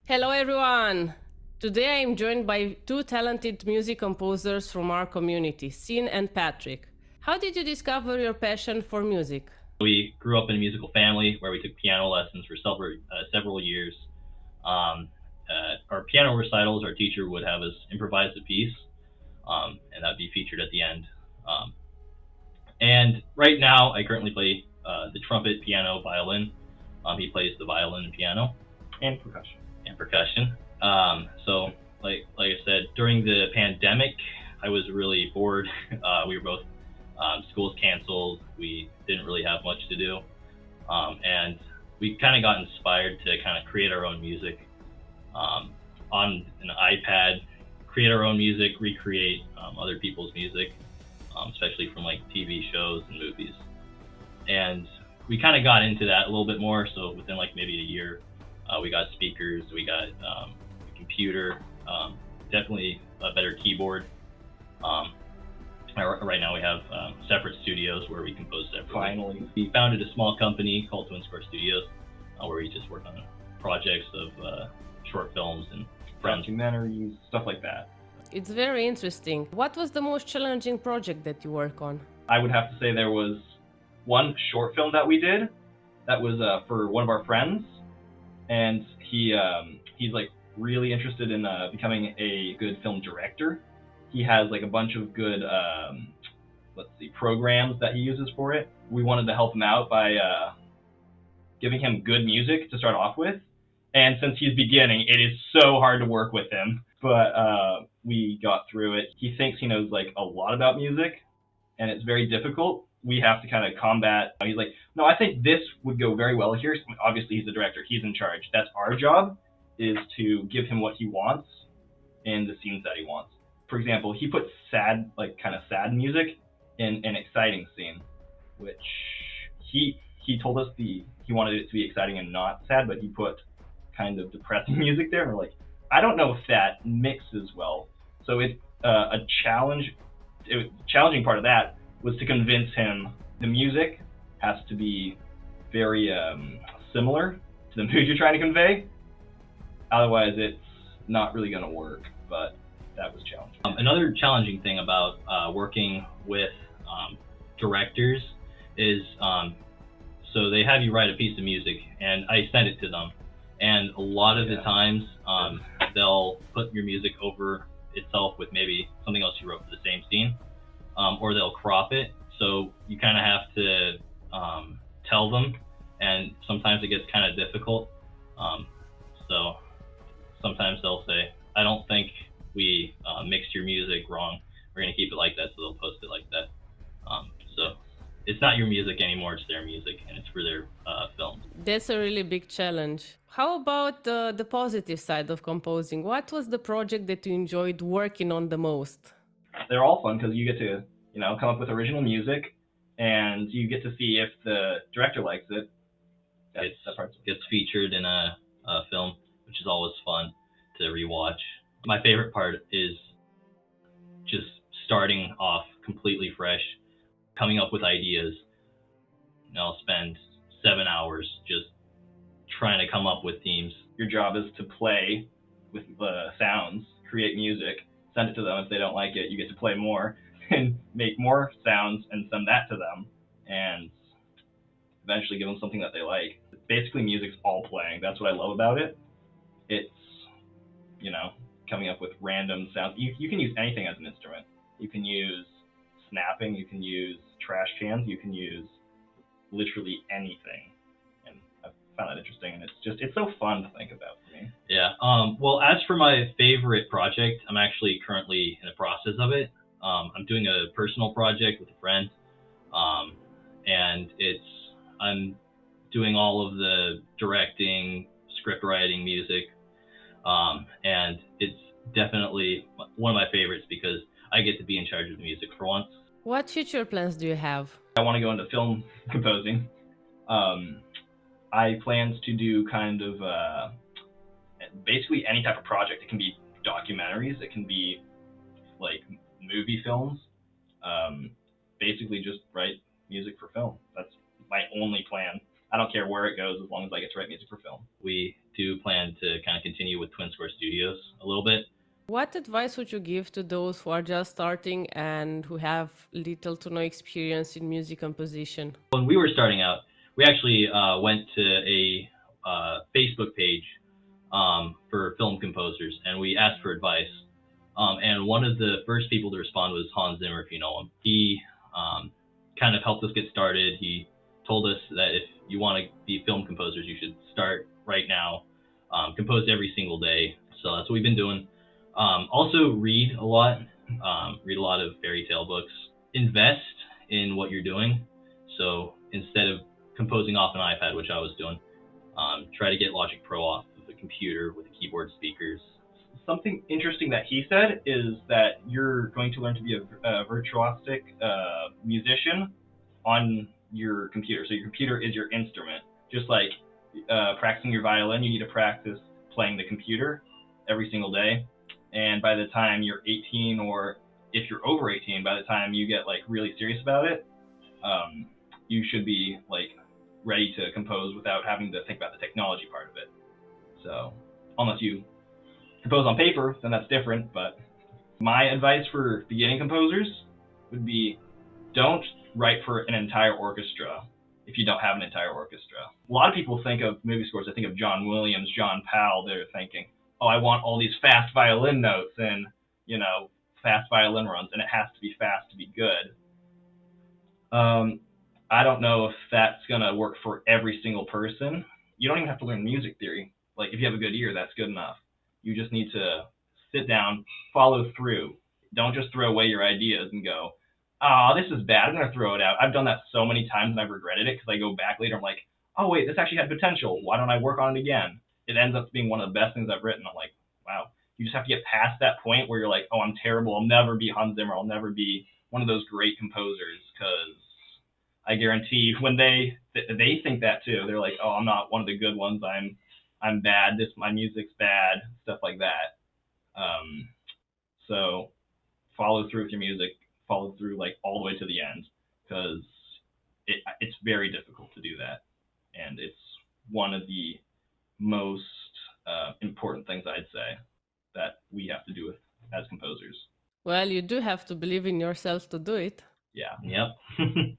Hello everyone! Today I am joined by two talented music composers from our community, Sin and Patrick. How did you discover your passion for music? We grew up in a musical family where we took piano lessons for several years. Our piano recitals, our teacher would have us improvise a piece, and that would be featured at the end. Um, and right now, I currently play the trumpet, piano, violin. He plays the violin and piano, and percussion. So, like I said, during the pandemic, I was really bored. We were both schools canceled. We didn't really have much to do, and we kind of got inspired to kind of create our own music on an iPad, create our own music, recreate other people's music, especially from like TV shows and movies. And we kind of got into that a little bit more. So within like maybe a year, we got speakers, we got a computer, definitely a better keyboard. Right now we have separate studios where we compose separately. Finally, we founded a small company called TwinScore Studios, where we just work on projects of short films and documentaries, stuff like that. It's very interesting. What was the most challenging project that you work on? I would have to say there was one short film that we did that was for one of our friends, and he's like really interested in becoming a good film director. He has like a bunch of good programs that he uses for it. We wanted to help him out by giving him good music to start off with. And since he's beginning, it is so hard to work with him. But we got through it. He thinks he knows like a lot about music, and it's very difficult. We have to kind of combat. He's like, no, I think this would go very well here. Obviously, he's the director. He's in charge. That's our job, is to give him what he wants in the scenes that he wants. For example, he put sad, like kind of sad music in an exciting scene, which he told us he wanted it to be exciting and not sad, but he put kind of depressing music there. And we're like, I don't know if that mixes well. So it's a challenge. Challenging part of that was to convince him the music has to be very similar to the mood you're trying to convey. Otherwise, it's not really going to work. But that was challenging. Another challenging thing about working with directors is so they have you write a piece of music, and I send it to them. And a lot of the times, they'll put your music over itself with maybe something else you wrote for the same scene, or they'll crop it. So you kind of have to tell them, and sometimes it gets kind of difficult. So sometimes they'll say, I don't think we mixed your music wrong. We're going to keep it like that, so they'll post it like that. So it's not your music anymore, it's their music, and it's for their films. That's a really big challenge. How about the positive side of composing? What was the project that you enjoyed working on the most? They're all fun because you get to, come up with original music, and you get to see if the director likes it. It gets featured in a film, which is always fun to rewatch. My favorite part is just starting off completely fresh, coming up with ideas. I'll spend 7 hours just trying to come up with themes. Your job is to play with the sounds, create music, send it to them. If they don't like it, you get to play more and make more sounds and send that to them, and eventually give them something that they like. Basically, music's all playing. That's what I love about it. It's, coming up with random sounds. You can use anything as an instrument. You can use snapping, you can use trash cans, you can use literally anything. And I found that interesting, and it's so fun to think about for me. Yeah. Well, as for my favorite project, I'm actually currently in the process of it. I'm doing a personal project with a friend, and I'm doing all of the directing, script writing, music, and it's definitely one of my favorites because I get to be in charge of the music for once. What future plans do you have? I want to go into film composing. I plans to do kind of basically any type of project. It can be documentaries, it can be like movie films. Basically just write music for film. That's my only plan. I don't care where it goes as long as I get to write music for film. We do plan to kind of continue with TwinScore Studios a little bit. What advice would you give to those who are just starting and who have little to no experience in music composition? When we were starting out, we actually went to a Facebook page for film composers, and we asked for advice. And one of the first people to respond was Hans Zimmer, if you know him. He kind of helped us get started. He told us that if you want to be film composers, you should start right now, compose every single day. So that's what we've been doing. Also read a lot, read a lot of fairy tale books. Invest in what you're doing. So instead of composing off an iPad, which I was doing, try to get Logic Pro off of the computer with the keyboard speakers. Something interesting that he said is that you're going to learn to be a virtuosic musician on your computer. So your computer is your instrument. Just like practicing your violin, you need to practice playing the computer every single day. And by the time you're 18, or if you're over 18, by the time you get like really serious about it, you should be like ready to compose without having to think about the technology part of it. So unless you compose on paper, then that's different. But my advice for beginning composers would be, don't write for an entire orchestra if you don't have an entire orchestra. A lot of people think of movie scores, I think of John Williams, John Powell. They're thinking, oh, I want all these fast violin notes and, you know, fast violin runs, and it has to be fast to be good. I don't know if that's going to work for every single person. You don't even have to learn music theory. Like, if you have a good ear, that's good enough. You just need to sit down, follow through. Don't just throw away your ideas and go, oh, this is bad, I'm going to throw it out. I've done that so many times and I've regretted it because I go back later, I'm like, oh, wait, this actually had potential. Why don't I work on it again? It ends up being one of the best things I've written. I'm like, wow. You just have to get past that point where you're like, oh, I'm terrible. I'll never be Hans Zimmer. I'll never be one of those great composers, because I guarantee when they think that too. They're like, oh, I'm not one of the good ones. I'm bad. My music's bad. Stuff like that. So follow through with your music. Follow through like all the way to the end, because it's very difficult to do that, and it's one of the most important things I'd say that we have to do as composers. Well, you do have to believe in yourself to do it. Yeah. Yep.